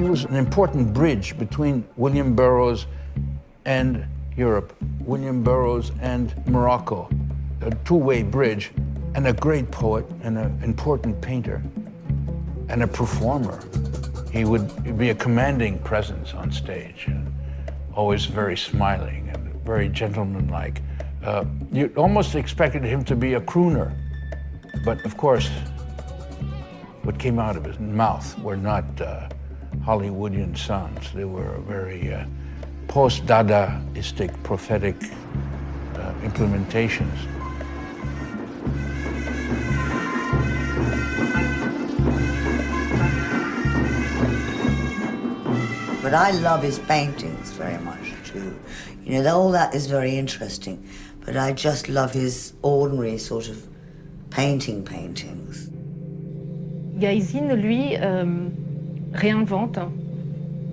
he was an important bridge between William Burroughs and Europe, William Burroughs and Morocco, a two-way bridge, and a great poet and an important painter and a performer. He would be a commanding presence on stage, always very smiling and very gentlemanlike. You almost expected him to be a crooner, but of course, what came out of his mouth were not Hollywoodian songs. They were very post-Dadaistic, prophetic implementations. But I love his paintings very much too. You know, all that is very interesting, but I just love his ordinary sort of paintings. Gaizen, lui, réinvente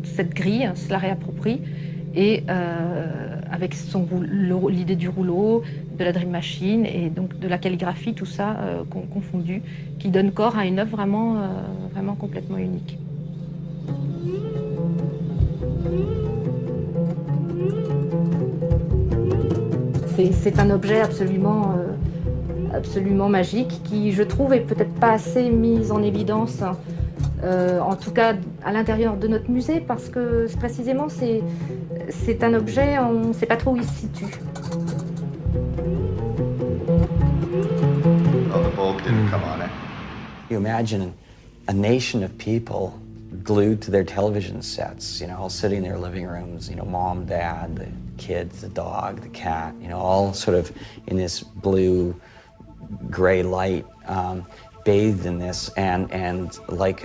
cette grille, se la réapproprie, et avec l'idée du rouleau, de la Dream Machine et donc de la calligraphie, tout ça confondu, qui donne corps à une œuvre vraiment complètement unique. C'est un objet absolument magique qui, je trouve, est peut-être pas assez mis en évidence, en tout cas à l'intérieur de notre musée, parce que précisément c'est un objet, on ne sait pas trop où il se situe. Oh, the bulb didn't come on, eh? You imagine a nation of people glued to their television sets, you know, all sitting in their living rooms, you know, mom, dad, the kids, the dog, the cat, you know, all sort of in this blue, gray light, bathed in this, and like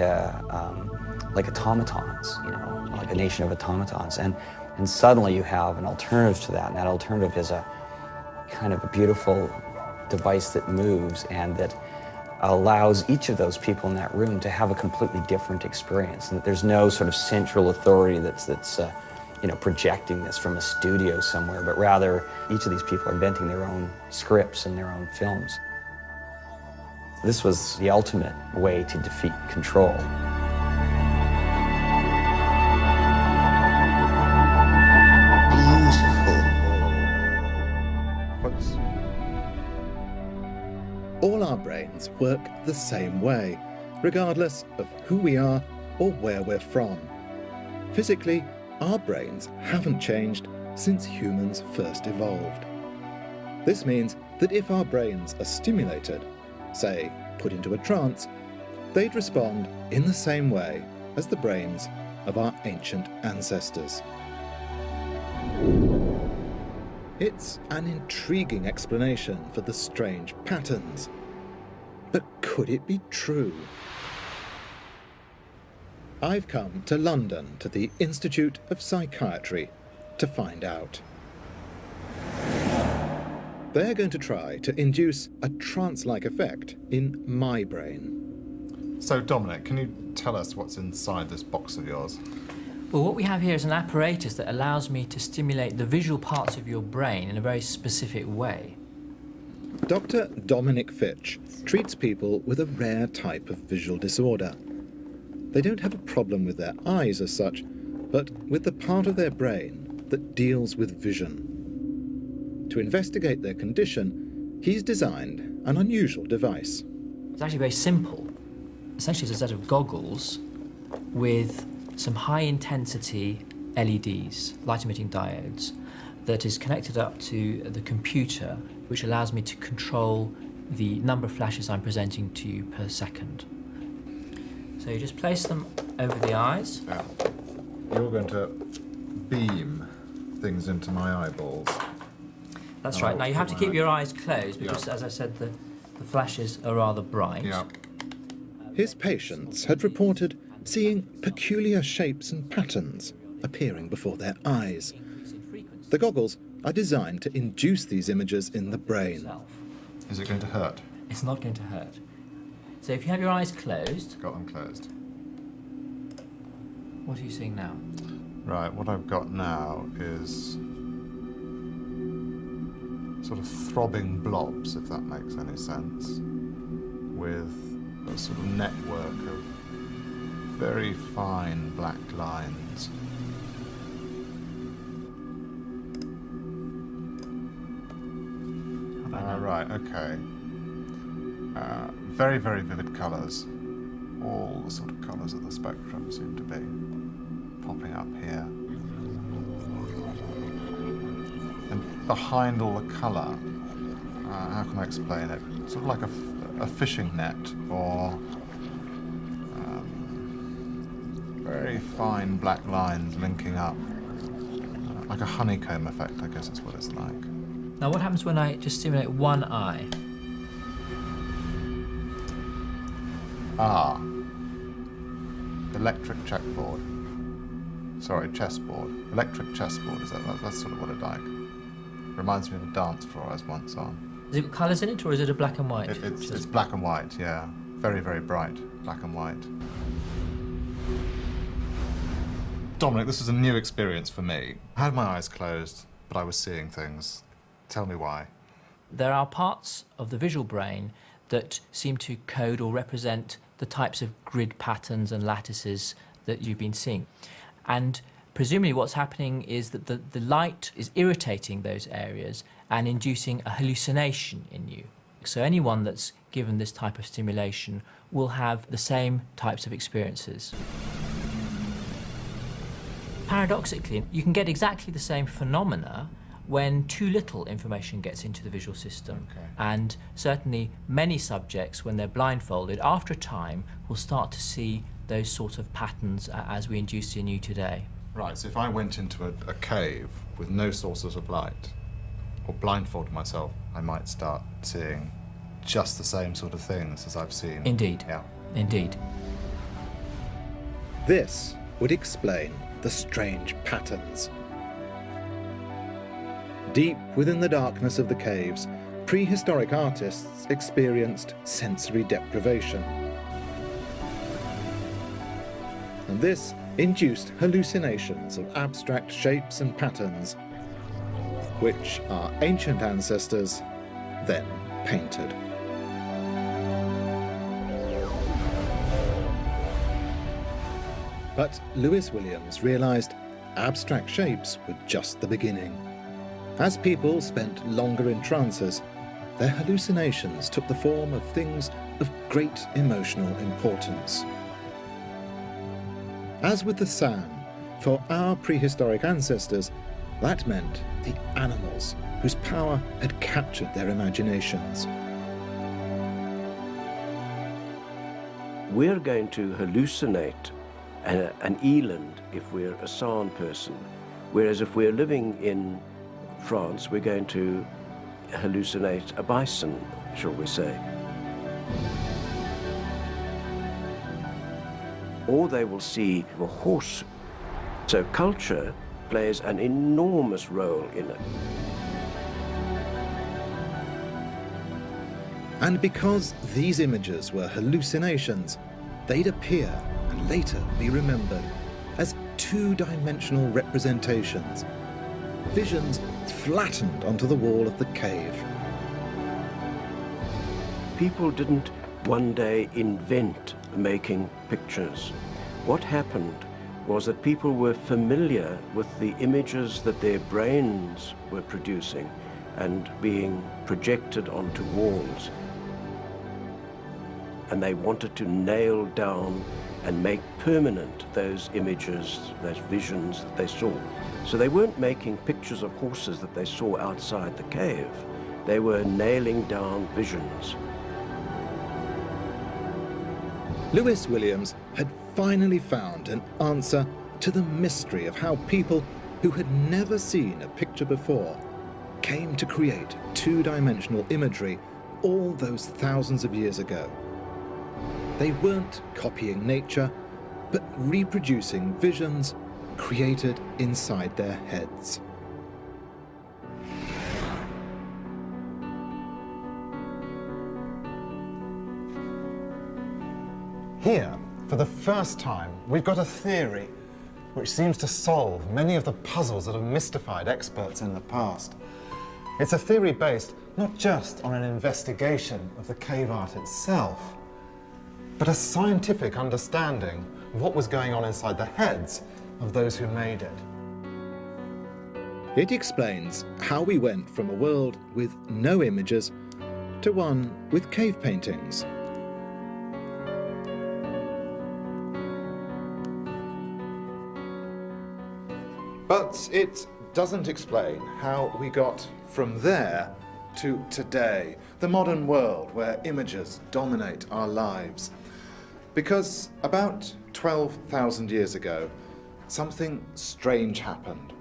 automatons, you know, like a nation of automatons, and suddenly you have an alternative to that, and that alternative is a kind of a beautiful device that moves and that allows each of those people in that room to have a completely different experience, and that there's no sort of central authority that's you know, projecting this from a studio somewhere, but rather each of these people are inventing their own scripts and their own films. This was the ultimate way to defeat control. All our brains work the same way, regardless of who we are or where we're from. Physically, our brains haven't changed since humans first evolved. This means that if our brains are stimulated, say, put into a trance, they'd respond in the same way as the brains of our ancient ancestors. It's an intriguing explanation for the strange patterns. But could it be true? I've come to London to the Institute of Psychiatry to find out. They're going to try to induce a trance-like effect in my brain. So, Dominic, can you tell us what's inside this box of yours? Well, what we have here is an apparatus that allows me to stimulate the visual parts of your brain in a very specific way. Dr. Dominic Fitch treats people with a rare type of visual disorder. They don't have a problem with their eyes as such, but with the part of their brain that deals with vision. To investigate their condition, he's designed an unusual device. It's actually very simple. Essentially, it's a set of goggles with some high-intensity LEDs, light-emitting diodes, that is connected up to the computer, which allows me to control the number of flashes I'm presenting to you per second. So you just place them over the eyes. Yeah. You're going to beam things into my eyeballs. That's right. Now you have to keep your eyes closed because, as I said, the flashes are rather bright. Yeah. His patients had reported seeing peculiar shapes and patterns appearing before their eyes. The goggles are designed to induce these images in the brain. Is it going to hurt? It's not going to hurt. So if you have your eyes closed... Got them closed. What are you seeing now? Right, what I've got now is sort of throbbing blobs, if that makes any sense, with a sort of network of very fine black lines. Right, okay. Very, very vivid colours. All the sort of colours of the spectrum seem to be popping up here. And behind all the colour, how can I explain it? Sort of like a fishing net, or very fine black lines linking up, like a honeycomb effect, I guess is what it's like. Now, what happens when I just stimulate one eye? Ah, electric checkboard. Sorry, chessboard. Electric chessboard, that's sort of what it's like. Reminds me of a dance floor I was once on. Has it got colours in it, or is it a black and white? It's black and white, yeah. Very, very bright, black and white. Dominic, this is a new experience for me. I had my eyes closed, but I was seeing things. Tell me why. There are parts of the visual brain that seem to code or represent the types of grid patterns and lattices that you've been seeing. And presumably what's happening is that the light is irritating those areas and inducing a hallucination in you. So anyone that's given this type of stimulation will have the same types of experiences. Paradoxically, you can get exactly the same phenomena when too little information gets into the visual system. Okay. And certainly many subjects, when they're blindfolded, after a time will start to see those sort of patterns as we induce in you today. Right, so if I went into a cave with no sources of light, or blindfolded myself, I might start seeing just the same sort of things as I've seen. Indeed. Yeah. Indeed. This would explain the strange patterns. Deep within the darkness of the caves, prehistoric artists experienced sensory deprivation. And this induced hallucinations of abstract shapes and patterns, which our ancient ancestors then painted. But Lewis Williams realised abstract shapes were just the beginning. As people spent longer in trances, their hallucinations took the form of things of great emotional importance. As with the San, for our prehistoric ancestors, that meant the animals whose power had captured their imaginations. We're going to hallucinate an eland if we're a San person, whereas if we're living in France, we're going to hallucinate a bison, shall we say. Or they will see a horse. So culture plays an enormous role in it. And because these images were hallucinations, they'd appear and later be remembered as two-dimensional representations, visions flattened onto the wall of the cave. People didn't one day invent making pictures. What happened was that people were familiar with the images that their brains were producing and being projected onto walls. And they wanted to nail down and make permanent those images, those visions that they saw. So they weren't making pictures of horses that they saw outside the cave. They were nailing down visions. Lewis Williams had finally found an answer to the mystery of how people who had never seen a picture before came to create two-dimensional imagery all those thousands of years ago. They weren't copying nature, but reproducing visions created inside their heads. Here, for the first time, we've got a theory which seems to solve many of the puzzles that have mystified experts in the past. It's a theory based not just on an investigation of the cave art itself, but a scientific understanding of what was going on inside the heads of those who made it. It explains how we went from a world with no images to one with cave paintings. But it doesn't explain how we got from there to today, the modern world where images dominate our lives. Because about 12,000 years ago, something strange happened.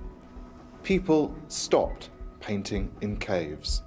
People stopped painting in caves.